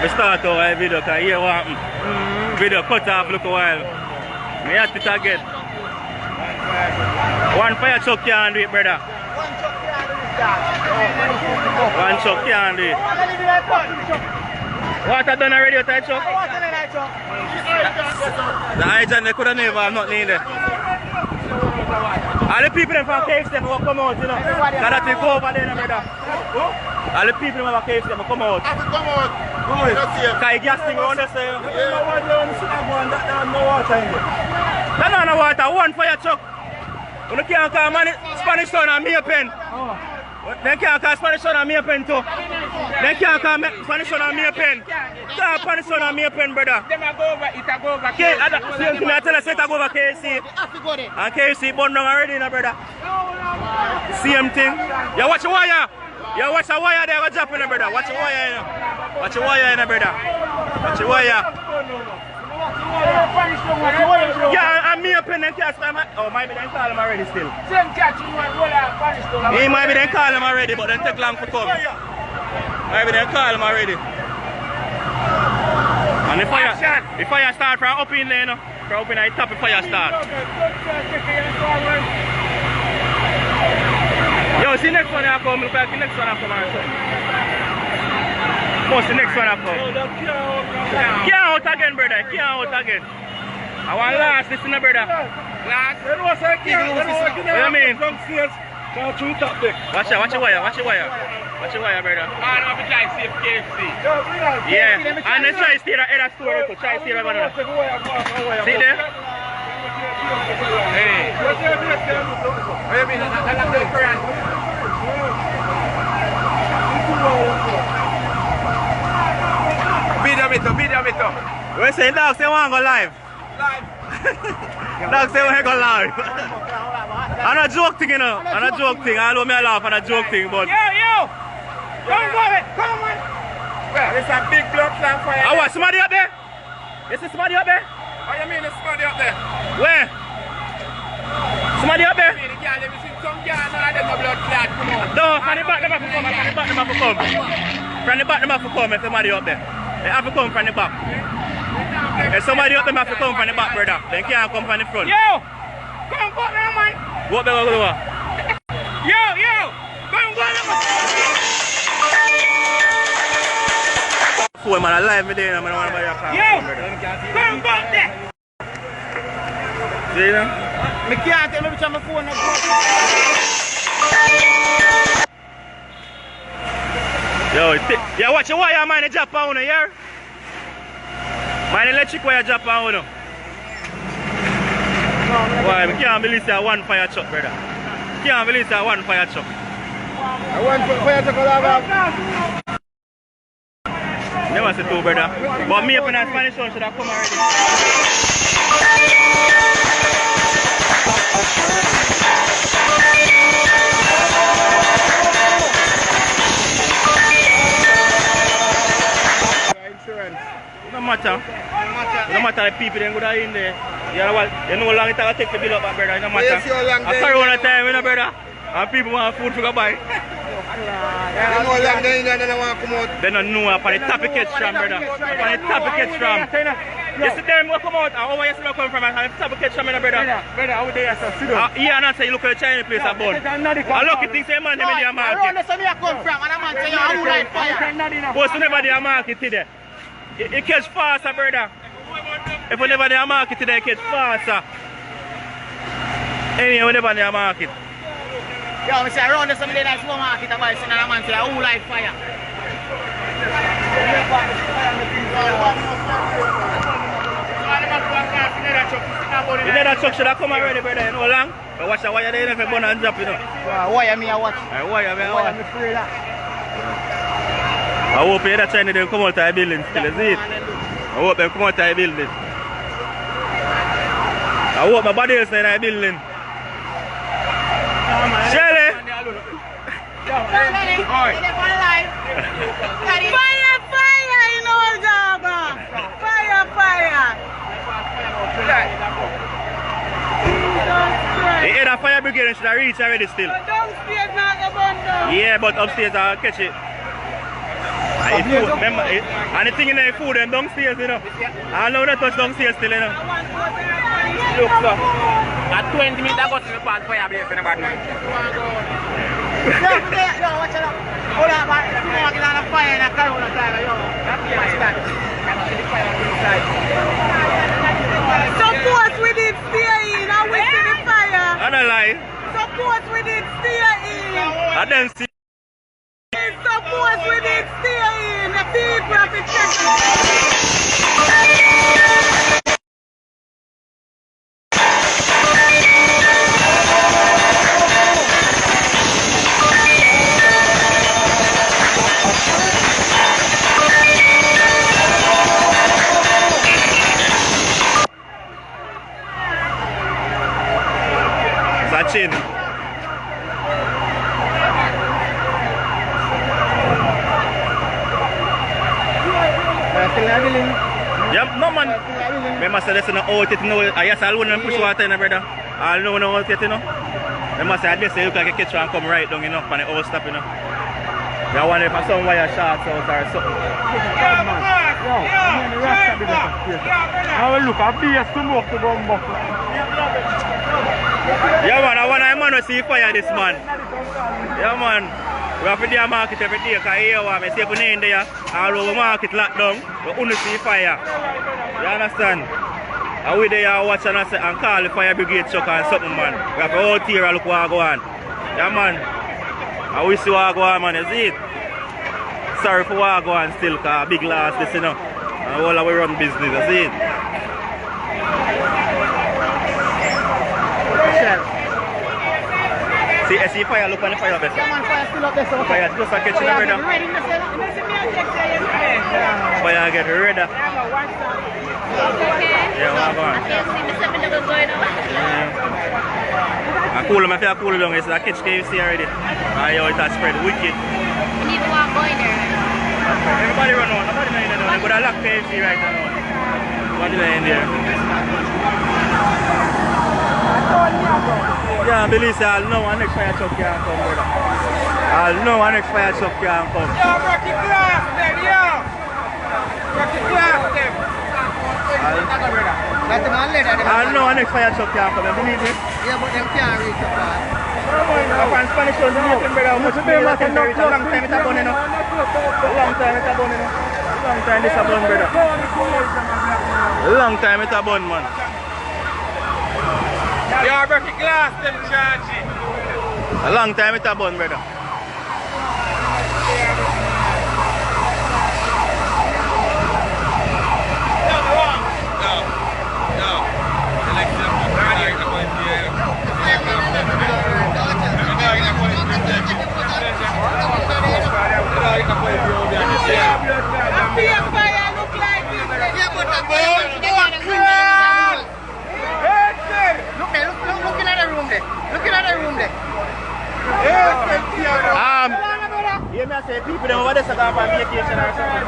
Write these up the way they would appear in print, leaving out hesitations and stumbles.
I start our video because here what happened. Video cut off look a while. I have to again. One fire truck can't do it, brother. One truck can't do it. Water done already with that truck? The hydrant they could have never have nothing in there. All the people from KFC them will come out, you know. That will go over there, brother. All the people from KFC them will come out. Have to come out. Because gas thing around there, say. No water, one fire truck. You can't call Spanish town and me a pen. They can't call Spanish town and me a pen too. They can't call Spanish town and me a pen. Call Spanish town and me a pen, brother. Them a go over, it a go over. Same thing I tell us, it a go over KFC. And KFC burn down already, no, brother. Same thing. You watch the wire. You watch the wire there, what's happening, brother? Watch the wire, you know. Watch the wire, brother. Watch the wire. Yeah, and me up in the cast. Oh, maybe they call him already still. He might be they call him already, but then take long to come. Maybe they call him already. And the fire start from up in there, you know. From up in the top, the fire start. Yo, see next one I come. Look like the next one I come also. Most the next one I come. Can't out again, brother. Can't out again. I want last, listen to brother. Last? What do you mean? Watch the wire, watch the wire. Watch the wire, brother. I don't have to try to save KFC. Yeah, and then try to stay at that store. Try to stay at that. See there? Hey. What do you mean? I like the current. Video. We say dog say want go live. Dog say want go live. I'm a joke thing, you know. I'm a joke thing. I know me laugh and a joke thing, but. Yo! Come on! There's a big blood clot for you. Oh, what? Somebody up there? Is there somebody up there? What do you mean there's somebody up there? Where? Somebody up there? No, from the back them have to come. From the back them have to come if somebody up there. They have to come from the back. If somebody up them have to come from the back, brother. They can't come from the front. Yo! Come go now, man! What the hell? Yo! Come go now, man! Four man alive me there, man. I want to buy your car. Yo! Come go there! See you know? I can't tell me which my phone is. Yo, watch the wire, man. The drop on here. Man, electric wire drop on. Why? I can't believe that one fire truck, brother. Can't believe that one fire truck. One fire truck will have. Never see two, brother. But me up in that Spanish town should have come already. Insurance. No matter the people that go in there. You know how long it will take to build up that, brother. No matter. I carry one time, you know, brother. And people want food to go buy. You know how long they in there, they don't want to come out. They don't know upon the top of catch from, brother. Upon the top of catch from. Yesterday them will come out, and over yesterday come from, and the top of catch from, brother. Brother, how would they have to sit down? Yeah, and I say, look at the Chinese place I bought. I look at things, say, man, they made the market. I don't know where I come from, and I'm going to say, how would I fire? Post never the market today. It catch faster, brother. If we never the market today, it catch faster. Anyway, we never the market. Yo, I say around the Sunday night supermarket, I buy some and man say, who like fire? The leather truck should have come already, brother, you know long? But watch the wire there, if you burn and drop, you know. Wire me, I watch. Wire me, I watch. Wire me, free that. I hope you're trying to come out of the building still, is it? I hope they come out of the building. I hope my body is in the building. Shelly! Fire, you know what's up? Fire. The head of fire brigade should have reached already still. Downstairs not the bundle. Yeah, but upstairs I'll catch it. And food, remember, and the thing in the food, them downstairs, you know. I know they touch downstairs still, you know. Look, sir. At 20 minutes ago, the pan fire blaze in the bottom. Yo, watch out. Hold on, man. You're walking on a fire in a car all the time, yo. Watch that. Suppose we did stay in and we see the fire. I don't lie. Suppose we did stay in. I don't see. Suppose we did stay in. The people have to check Sachin. Yep, no man. Remember say this is not out it, you know. I guess I'll wouldn't push water in the brother. I'll know no out it, you know. Remember say this you look like a kitchen and come right down, you know, and the old stop, you know. You wonder if some wire shorts out or something. I will look at BS to move to Bumbo. Yeah man, I want a man to see fire this man. Yeah man. We have to do a market every day because here we see people in there all over market locked down. We only see fire. You understand? And we there watching and call the fire brigade truck and something man. We have to out here and look what go on. Yeah man. And we see what go on man, you see it? Sorry for what go on still because big loss this, you know. And all we run business, you see it? See fire, look on the fire best. fire still up there, so Fire just a catch in the brother. Fire get ready. Yeah, what going on? I cool them, I feel cool down. It's a catch KFC already. Yo, it has spread wicked. We need to walk going there. Everybody run on, nobody in there. They could have locked KFC right now. Nobody in there. Yeah, believe I'll know one next fire truck can come, brother. I'll know one next fire truck can come. Yo, rocky glass them, yo! Rocky glass them! I'll know one next fire truck can come, believe me? Yeah, but them can't reach the fire. From Spanish on the Jamaican, brother, much better than a long time it's a bun, you know. A long time it's a bun, you know. A long time it's a bun, brother. A long time it's a bun, man. Yo, rocky glass them, Georgie! A long time it's a bun, brother. Looking at the room there. Looking at the room there. You may say people over there are on vacation or something.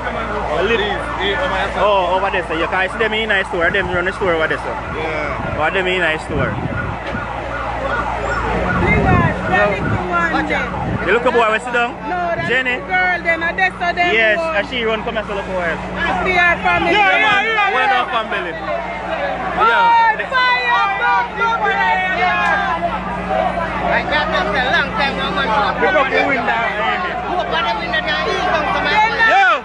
Oh, over there, so you can see them in a store, them run the store over there, so. Yeah. Or them in a store. You look at boy, we sit down? No, that's Jenny? the girl then, and that's so them Yes, one. and she run come and sell up for her. I see her family. Yeah. Well done, family. Yeah. I got them for a long time, no man. Pick up the window. Look at the window there, he's come to my Yo!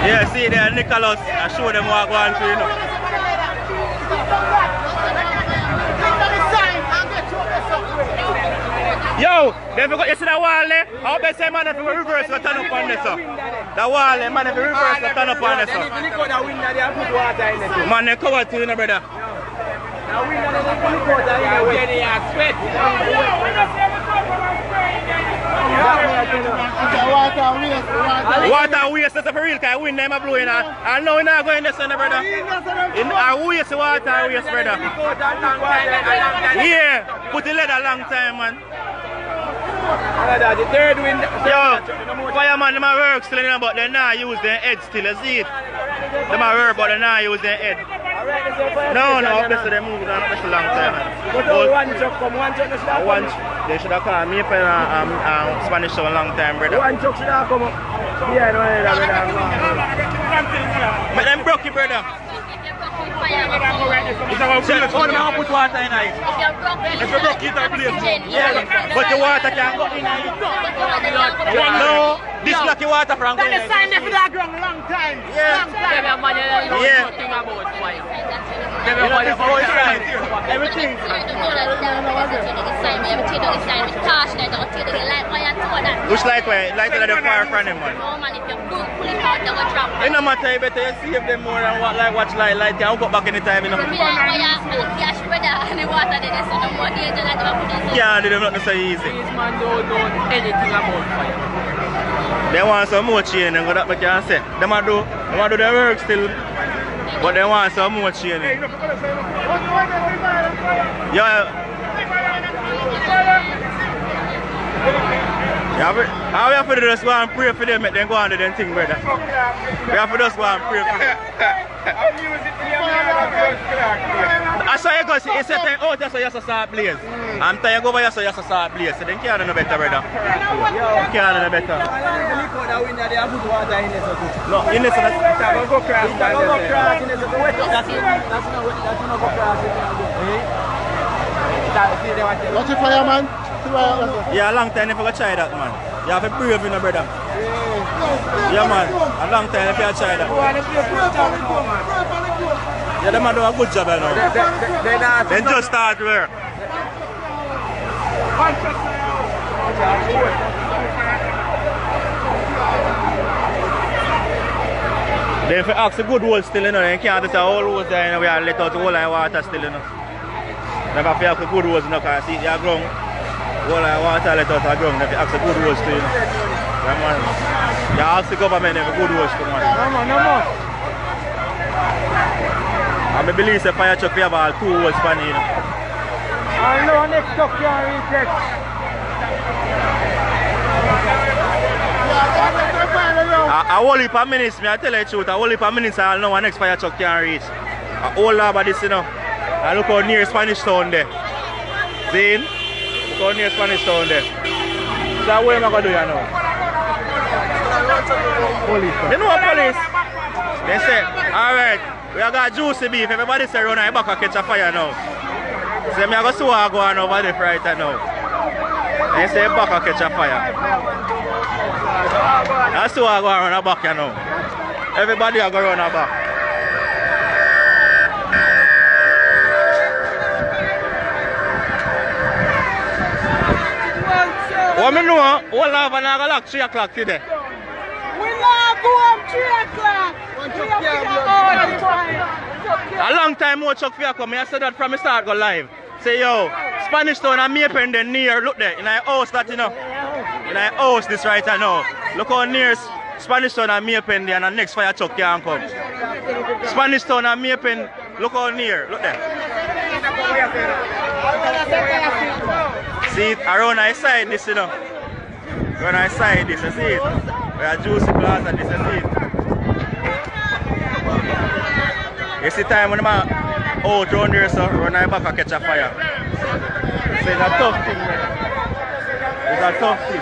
Yeah, see there, Nicholas, I show them what go on to, you know. Yo, they forgot you see that wall there? I hope they say man if you reverse the turn up on this. The wall there, man if you reverse the turn up on this. Man, they cover to you, no, brother. Water waste, that's a for real, because wind them are blowing. I know we're not going this one, brother. I waste water waste, brother. Yeah, put the leather a long time, man. The third wind. Yo, fireman, them a work still, but they not use their head still, you see it? Them a work, but they not use their head. No, obviously they moved on a long time. But one truck come, one truck should have come. They should have come. Me and Spanish for a long time, brother. One truck should have come. Yeah, no, but them broke it, brother. Oh, now put water in it. If you broke it, Yeah, but the water can't go in it. No, this lucky water from That is sign there for that ground long time. Yeah. Long time. Yeah. Everything. Which like why? Like the fire from them, man. No man, if you pull it out, they will drop. It no matter, you better save them more than what, like watch light can go back anytime, you know. Yeah, they don't so easy. These man don't know anything about fire. They want some more chain and what that can say. They might do their work still, but they want some more chain. Yeah. Yeah, we have to just go and pray for them, make them go and do them thing, brother. We have to just go and pray for them. I saw you go, you said, oh, that's why you start blaze. I'm telling you, go by you start blaze. So they can't do no better, brother. They can't do no better. No, in this one, it's going to go crash. What's the fire, man? Yeah, a long time if you try that, man. You have to brave, you know, brother. Yeah, man. A long time if you try that. Yeah, they man do a good job, you know. They just start work. Then if you ask a good hole still, you know, you can't just a whole hose there, you know, we are let out the whole of water still, you know. Never have to ask a good hose, you know, because see, you're ground. Whole of water let out the ground, if you ask a good hose still, you know. Yeah, man. You ask the government if a good hose to, man. No more, no more. I believe the fire truck we have all 2 holes for me, you know. I know next truck can't reach it. A whole heap of minutes, I tell you the truth, a whole heap of minutes I know our next fire truck can reach. A whole lot of this, you know. And look how near Spanish Town there. See? Look how near Spanish Town there. So what am I going to do here now? Police. You know what police? They say, alright, we have got juicy beef. Everybody say run back and catch a fire now. So I'm going to see what go on over there right now. They say back and catch a fire. That's why I go around the back, you know. Everybody are going around the back. What I know, all of us are lock 3 o'clock today. We not go up 3 o'clock. A long time more truck for you come. I said that from the start go live. Say yo, Spanish Town and Maple then near, look there, in our house that you know. In our house this right now. Look how near Spanish Town and Maple there and the next fire truck can come. Spanish Town and Maple, look how near, look there. See it around our side this you know. Around our side this, you see it. We are juicy glass and this, you see it. You see time when I'm out around here so run our back and catch a fire. So it's a tough thing, man. It's a tough thing.